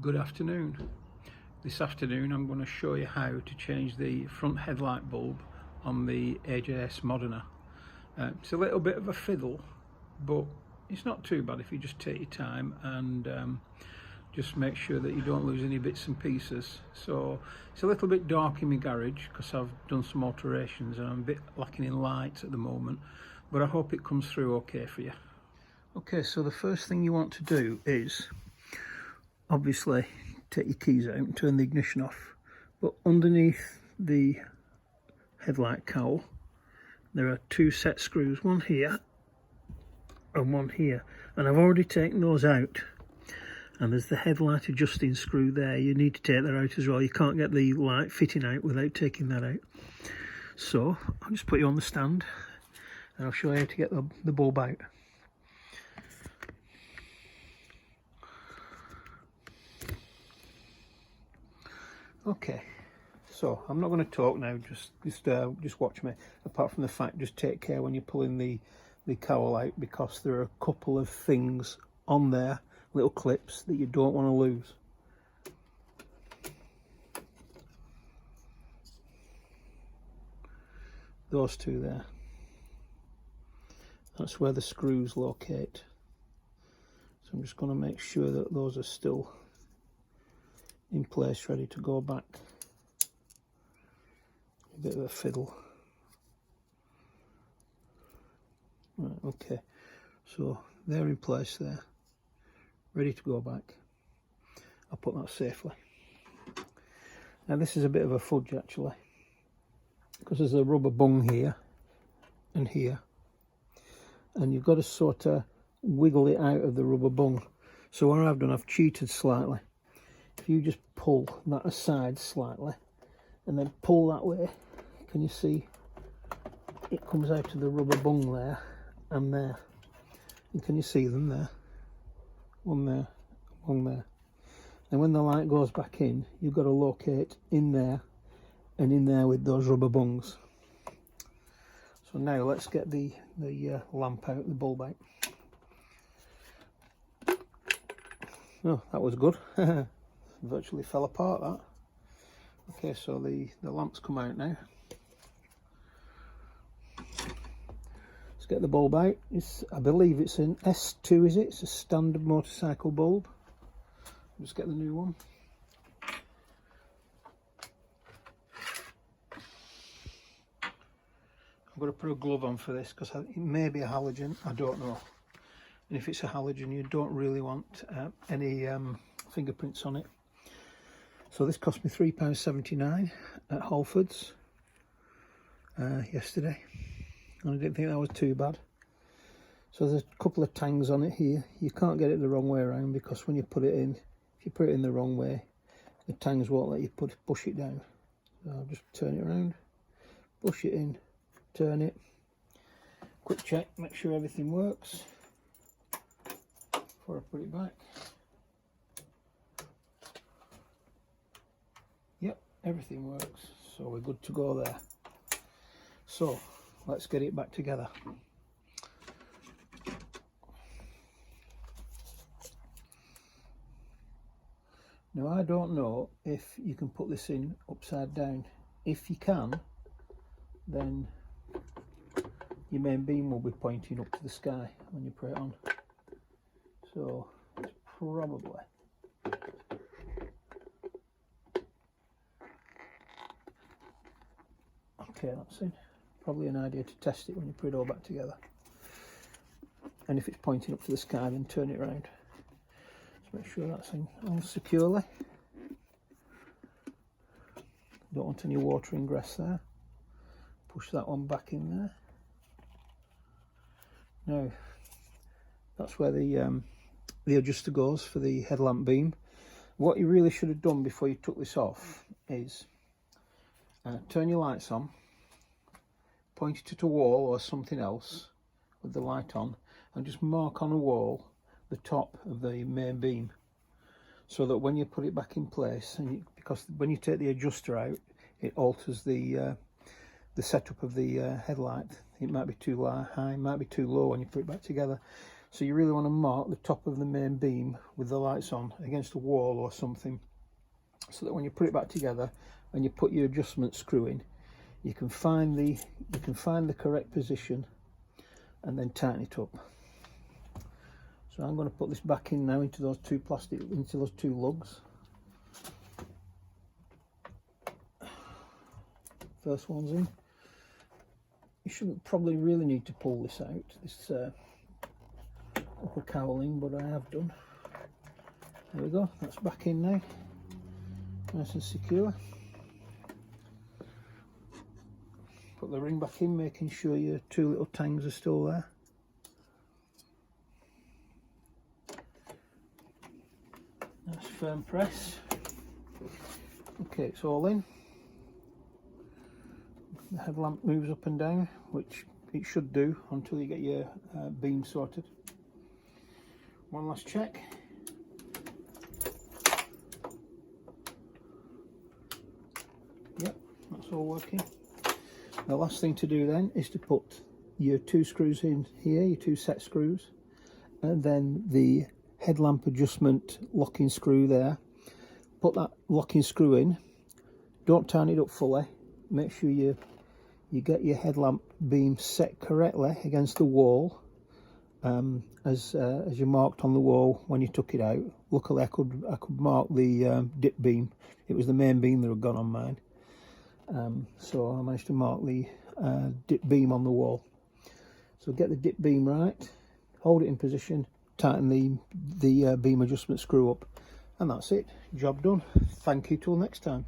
Good afternoon. This afternoon I'm going to show you how to change the front headlight bulb on the AJS Modena. It's a little bit of a fiddle, but it's not too bad if you just take your time and just make sure that you don't lose any bits and pieces. So it's a little bit dark in my garage because I've done some alterations and I'm a bit lacking in light at the moment, but I hope it comes through okay for you. Okay, so the first thing you want to do is obviously take your keys out and turn the ignition off, but underneath the headlight cowl there are two set screws, one here and one here, and I've already taken those out. And there's the headlight adjusting screw there. You need to take that out as well. You can't get the light fitting out without taking that out. So I'll just put you on the stand and I'll show you how to get the bulb out. Okay, so I'm not going to talk now, just watch me. Apart from the fact, just take care when you're pulling the cowl out, because there are a couple of things on there, little clips, that you don't want to lose. Those two there, that's where the screws locate. So I'm just going to make sure that those are still in place, ready to go back. A bit of a fiddle. Right, okay, so they're in place there, ready to go back. I'll put that safely. Now this is a bit of a fudge actually, because there's a rubber bung here and here, and you've got to sort of wiggle it out of the rubber bung. So what I've done, I've cheated slightly. If you just pull that aside slightly and then pull that way, can you see it comes out of the rubber bung there and there? And can you see them there? One there, one there. And when the light goes back in, you've got to locate in there and in there with those rubber bungs. So now let's get the lamp out, the bulb out. Oh, that was good. Virtually fell apart, that. Okay, so the lamp's come out now. Let's get the bulb out. I believe it's an S2, is it? It's a standard motorcycle bulb. Just get the new one. I've got to put a glove on for this because it may be a halogen, I don't know. And if it's a halogen, you don't really want any fingerprints on it. So this cost me £3.79 at Halfords yesterday, and I didn't think that was too bad. So there's a couple of tangs on it here. You can't get it the wrong way around, because when you put it in, if you put it in the wrong way, the tangs won't let you push it down. So I'll just turn it around, push it in, turn it, quick check, make sure everything works before I put it back. Yep, everything works, so we're good to go there. So let's get it back together. Now I don't know if you can put this in upside down. If you can, then your main beam will be pointing up to the sky when you put it on. So it's probably okay, that's in. Probably an idea to test it when you put it all back together. And if it's pointing up to the sky, then turn it around. Just make sure that's in all securely. Don't want any water ingress there. Push that one back in there. Now, that's where the adjuster goes for the headlamp beam. What you really should have done before you took this off is turn your lights on, point it at a wall or something else with the light on, and just mark on a wall the top of the main beam, so that when you put it back in place, because when you take the adjuster out, it alters the setup of the headlight. It might be too high, it might be too low when you put it back together. So you really want to mark the top of the main beam with the lights on against a wall or something, so that when you put it back together and you put your adjustment screw in, you can find the correct position and then tighten it up. So I'm going to put this back in now into those two lugs. First one's in. You shouldn't probably really need to pull this out, this upper cowling, but I have done. There we go, that's back in now, nice and secure. Put the ring back in, making sure your two little tangs are still there. Nice firm press. Okay, it's all in. The headlamp moves up and down, which it should do until you get your beam sorted. One last check. Yep, that's all working. The last thing to do then is to put your two screws in here, your two set screws, and then the headlamp adjustment locking screw there. Put that locking screw in, don't tighten it up fully, make sure you get your headlamp beam set correctly against the wall, as you marked on the wall when you took it out. Luckily I could mark the dip beam. It was the main beam that had gone on mine. So I managed to mark the dip beam on the wall. So get the dip beam right, hold it in position, tighten the beam adjustment screw up, and that's it. Job done. Thank you till next time.